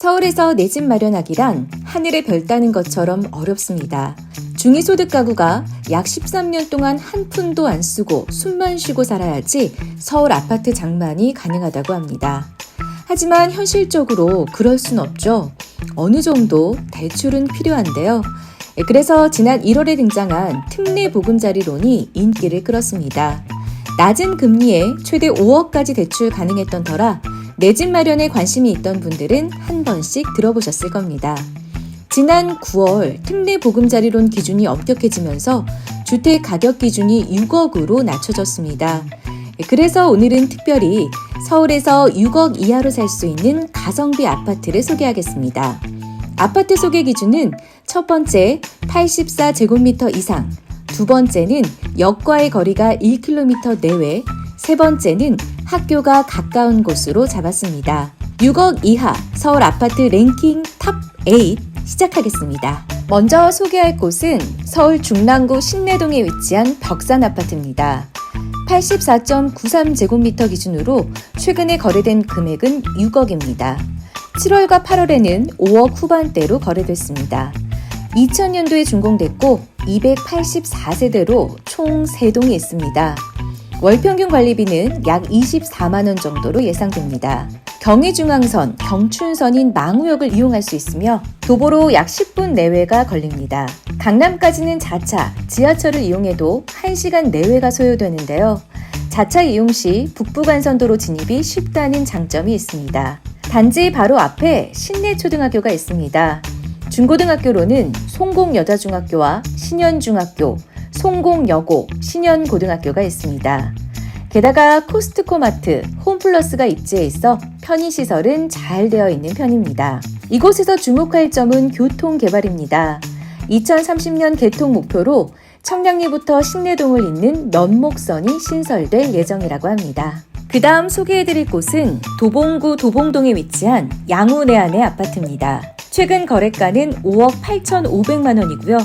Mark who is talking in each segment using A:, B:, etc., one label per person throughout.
A: 서울에서 내 집 마련하기란 하늘의 별 따는 것처럼 어렵습니다. 중위소득 가구가 약 13년 동안 한 푼도 안 쓰고 숨만 쉬고 살아야지 서울 아파트 장만이 가능하다고 합니다. 하지만 현실적으로 그럴 순 없죠. 어느 정도 대출은 필요한데요. 그래서 지난 1월에 등장한 특례 보금자리론이 인기를 끌었습니다. 낮은 금리에 최대 5억까지 대출 가능했던 터라 내 집 마련에 관심이 있던 분들은 한 번씩 들어보셨을 겁니다. 지난 9월 특례 보금자리론 기준이 엄격해지면서 주택 가격 기준이 6억으로 낮춰졌습니다. 그래서 오늘은 특별히 서울에서 6억 이하로 살 수 있는 가성비 아파트를 소개하겠습니다. 아파트 소개 기준은 첫 번째 84제곱미터 이상, 두 번째는 역과의 거리가 1km 내외, 세 번째는 학교가 가까운 곳으로 잡았습니다. 6억 이하 서울 아파트 랭킹 탑 8 시작하겠습니다. 먼저 소개할 곳은 서울 중랑구 신내동에 위치한 벽산 아파트입니다. 84.93제곱미터 기준으로 최근에 거래된 금액은 6억입니다. 7월과 8월에는 5억 후반대로 거래됐습니다. 2000년도에 준공됐고 284세대로 총 3동이 있습니다. 월평균 관리비는 약 24만원 정도로 예상됩니다. 경의중앙선, 경춘선인 망우역을 이용할 수 있으며 도보로 약 10분 내외가 걸립니다. 강남까지는 자차, 지하철을 이용해도 1시간 내외가 소요되는데요. 자차 이용 시 북부간선도로 진입이 쉽다는 장점이 있습니다. 단지 바로 앞에 신내초등학교가 있습니다. 중고등학교로는 송공여자중학교와 신현중학교, 송공여고, 신현고등학교가 있습니다. 게다가 코스트코마트, 홈플러스가 입지해 있어 편의시설은 잘 되어 있는 편입니다. 이곳에서 주목할 점은 교통개발입니다. 2030년 개통 목표로 청량리부터 신내동을 잇는 면목선이 신설될 예정이라고 합니다. 그 다음 소개해드릴 곳은 도봉구 도봉동에 위치한 양우내안의 아파트입니다. 최근 거래가는 5억 8,500만 원이고요.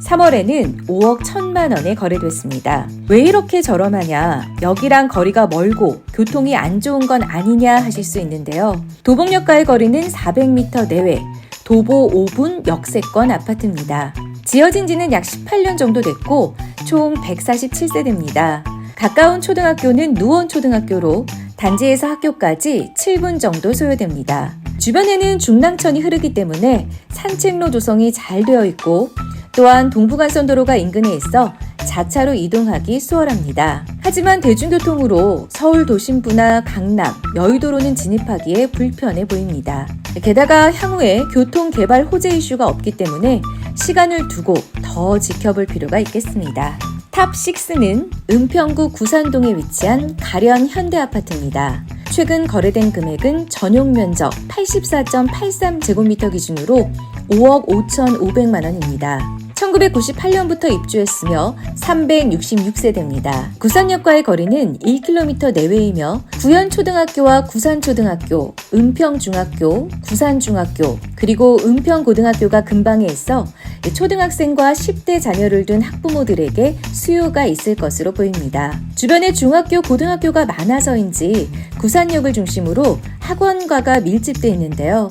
A: 3월에는 5억 1,000만 원에 거래됐습니다. 왜 이렇게 저렴하냐? 여기랑 거리가 멀고 교통이 안 좋은 건 아니냐 하실 수 있는데요. 도봉역과의 거리는 400m 내외, 도보 5분 역세권 아파트입니다. 지어진 지는 약 18년 정도 됐고 총 147세대입니다. 가까운 초등학교는 누원초등학교로 단지에서 학교까지 7분 정도 소요됩니다. 주변에는 중랑천이 흐르기 때문에 산책로 조성이 잘 되어 있고 또한 동부간선도로가 인근에 있어 자차로 이동하기 수월합니다. 하지만 대중교통으로 서울 도심부나 강남, 여의도로는 진입하기에 불편해 보입니다. 게다가 향후에 교통개발 호재 이슈가 없기 때문에 시간을 두고 더 지켜볼 필요가 있겠습니다. 탑6는 은평구 구산동에 위치한 가련 현대아파트입니다. 최근 거래된 금액은 전용 면적 84.83제곱미터 기준으로 5억 5,500만 원입니다. 1998년부터 입주했으며 366세대입니다. 구산역과의 거리는 1km 내외이며 구현초등학교와 구산초등학교, 은평중학교, 구산중학교, 그리고 은평고등학교가 근방에 있어 초등학생과 10대 자녀를 둔 학부모들에게 수요가 있을 것으로 보입니다. 주변에 중학교, 고등학교가 많아서인지 구산역을 중심으로 학원가가 밀집되어 있는데요.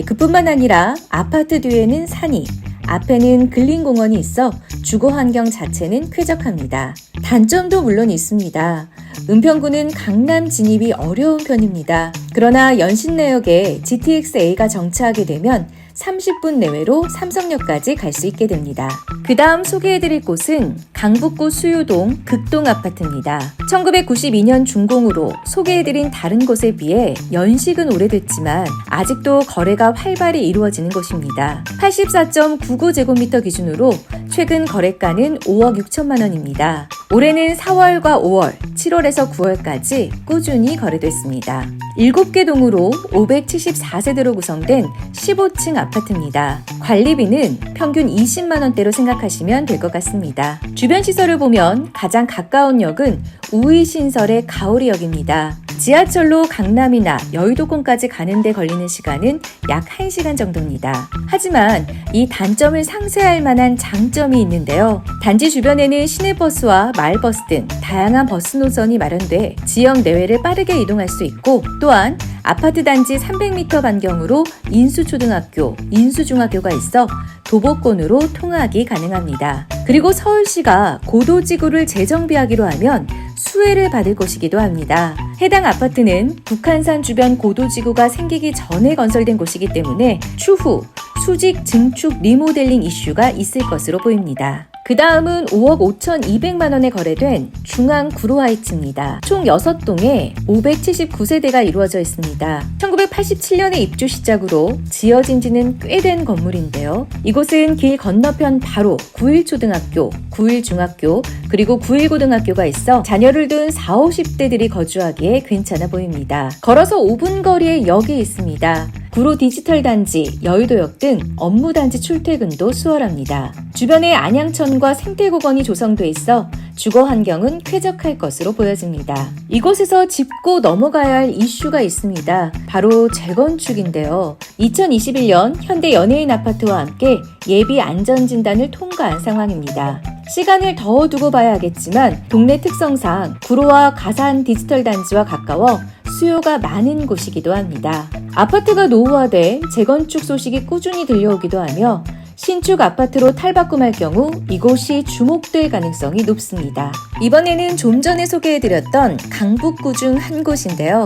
A: 그뿐만 아니라 아파트 뒤에는 산이, 앞에는 근린공원이 있어 주거 환경 자체는 쾌적합니다. 단점도 물론 있습니다. 은평구는 강남 진입이 어려운 편입니다. 그러나 연신내역에 GTX-A가 정차하게 되면 30분 내외로 삼성역까지 갈 수 있게 됩니다. 그 다음 소개해드릴 곳은 강북구 수유동 극동 아파트입니다. 1992년 준공으로 소개해드린 다른 곳에 비해 연식은 오래됐지만 아직도 거래가 활발히 이루어지는 곳입니다. 84.99제곱미터 기준으로 최근 거래가는 5억 6천만 원입니다. 올해는 4월과 5월, 7월에서 9월까지 꾸준히 거래됐습니다. 7개 동으로 574세대로 구성된 15층 아파트입니다. 관리비는 평균 20만 원대로 생각하시면 될 것 같습니다. 주변 시설을 보면 가장 가까운 역은 우이신설의 가오리역입니다. 지하철로 강남이나 여의도권까지 가는데 걸리는 시간은 약 1시간 정도입니다. 하지만 이 단점을 상쇄할 만한 장점이 있는데요. 단지 주변에는 시내버스와 마을버스 등 다양한 버스 노선이 마련돼 지역 내외를 빠르게 이동할 수 있고 또한 있지만 아파트 단지 300m 반경으로 인수초등학교, 인수중학교가 있어 도보권으로 통학이 가능합니다. 그리고 서울시가 고도지구를 재정비하기로 하면 수혜를 받을 곳이기도 합니다. 해당 아파트는 북한산 주변 고도지구가 생기기 전에 건설된 곳이기 때문에 추후 수직 증축 리모델링 이슈가 있을 것으로 보입니다. 그 다음은 5억 5,200만 원에 거래된 중앙 구로하이츠입니다. 총 6동에 579세대가 이루어져 있습니다. 1987년에 입주 시작으로 지어진 지는 꽤 된 건물인데요. 이곳은 길 건너편 바로 9일초등학교, 9일중학교, 그리고 9일고등학교가 있어 자녀를 둔 40, 50대들이 거주하기에 괜찮아 보입니다. 걸어서 5분 거리에 역이 있습니다. 구로 디지털 단지, 여의도역 등 업무 단지 출퇴근도 수월합니다. 주변에 안양천과 생태공원이 조성돼 있어 주거 환경은 쾌적할 것으로 보여집니다. 이곳에서 짚고 넘어가야 할 이슈가 있습니다. 바로 재건축인데요. 2021년 현대 연예인 아파트와 함께 예비 안전진단을 통과한 상황입니다. 시간을 더 두고 봐야 하겠지만 동네 특성상 구로와 가산 디지털 단지와 가까워 수요가 많은 곳이기도 합니다. 아파트가 노후화돼 재건축 소식이 꾸준히 들려오기도 하며 신축 아파트로 탈바꿈할 경우 이곳이 주목될 가능성이 높습니다. 이번에는 좀 전에 소개해드렸던 강북구 중 한 곳인데요.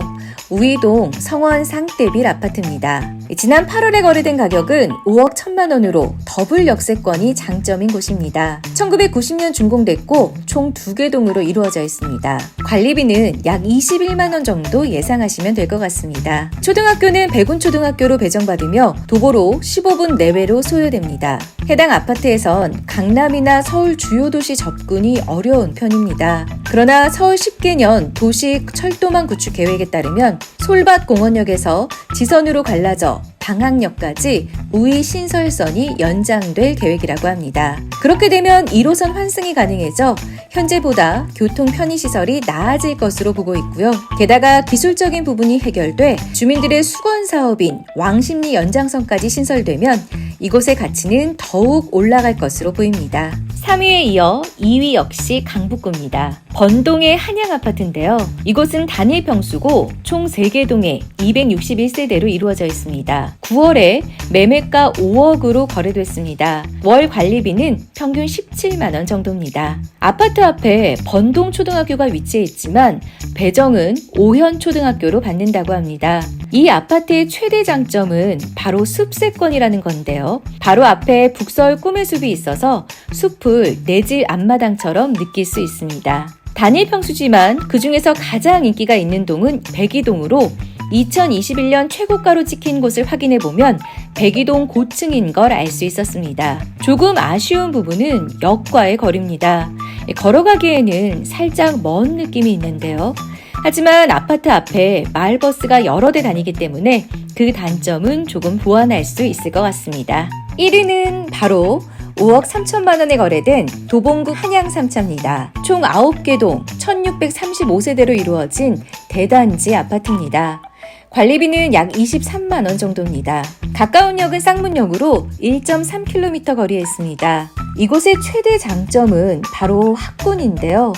A: 우이동 성원 상대빌 아파트입니다. 지난 8월에 거래된 가격은 5억 1천만 원으로 더블 역세권이 장점인 곳입니다. 1990년 준공됐고 총 2개 동으로 이루어져 있습니다. 관리비는 약 21만 원 정도 예상하시면 될 것 같습니다. 초등학교는 백운초등학교로 배정받으며 도보로 15분 내외로 소요됩니다. 해당 아파트에선 강남이나 서울 주요 도시 접근이 어려운 편입니다. 그러나 서울 10개년 도시 철도망 구축 계획에 따르면 솔밭공원역에서 지선으로 갈라져 방학역까지 우이 신설선이 연장될 계획이라고 합니다. 그렇게 되면 1호선 환승이 가능해져 현재보다 교통 편의시설이 나아질 것으로 보고 있고요. 게다가 기술적인 부분이 해결돼 주민들의 수건 사업인 왕십리 연장선까지 신설되면 이곳의 가치는 더욱 올라갈 것으로 보입니다. 3위에 이어 2위 역시 강북구입니다. 번동의 한양아파트인데요. 이곳은 단일 평수고 총 3개 동에 261세대로 이루어져 있습니다. 9월에 매매가 5억으로 거래됐습니다. 월 관리비는 평균 17만 원 정도입니다. 아파트 앞에 번동초등학교가 위치해 있지만 배정은 오현초등학교로 받는다고 합니다. 이 아파트의 최대 장점은 바로 숲세권이라는 건데요. 바로 앞에 북서울 꿈의 숲이 있어서 숲을 내 집 앞마당처럼 느낄 수 있습니다. 단일 평수지만 그 중에서 가장 인기가 있는 동은 백이동으로 2021년 최고가로 찍힌 곳을 확인해보면 백이동 고층인 걸 알 수 있었습니다. 조금 아쉬운 부분은 역과의 거리입니다. 걸어가기에는 살짝 먼 느낌이 있는데요. 하지만 아파트 앞에 마을버스가 여러 대 다니기 때문에 그 단점은 조금 보완할 수 있을 것 같습니다. 1위는 바로 5억 3천만 원에 거래된 도봉구 한양 3차입니다. 총 9개 동 1635세대로 이루어진 대단지 아파트입니다. 관리비는 약 23만 원 정도입니다. 가까운 역은 쌍문역으로 1.3km 거리에 있습니다. 이곳의 최대 장점은 바로 학군인데요.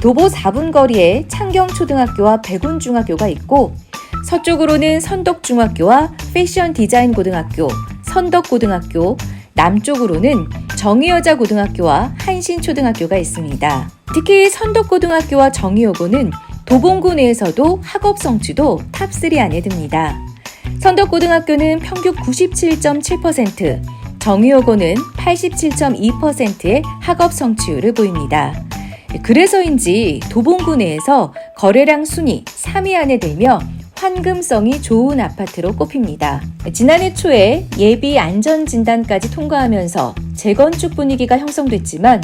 A: 도보 4분 거리에 창경초등학교와 백운중학교가 있고 서쪽으로는 선덕중학교와 패션디자인고등학교, 선덕고등학교, 남쪽으로는 정의여자고등학교와 한신초등학교가 있습니다. 특히 선덕고등학교와 정의여고는 도봉구 내에서도 학업 성취도 탑3 안에 듭니다. 선덕고등학교는 평균 97.7%, 정의여고는 87.2%의 학업 성취율을 보입니다. 그래서인지 도봉구 내에서 거래량 순위 3위 안에 들며 환금성이 좋은 아파트로 꼽힙니다. 지난해 초에 예비 안전진단까지 통과하면서 재건축 분위기가 형성됐지만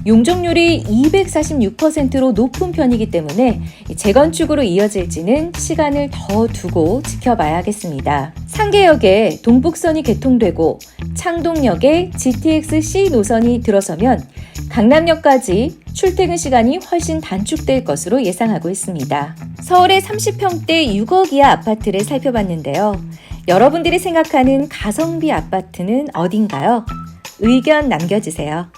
A: 용적률이 246%로 높은 편이기 때문에 재건축으로 이어질지는 시간을 더 두고 지켜봐야겠습니다. 상계역에 동북선이 개통되고 창동역에 GTX-C 노선이 들어서면 강남역까지 출퇴근 시간이 훨씬 단축될 것으로 예상하고 있습니다. 서울의 30평대 6억 이하 아파트를 살펴봤는데요. 여러분들이 생각하는 가성비 아파트는 어딘가요? 의견 남겨주세요.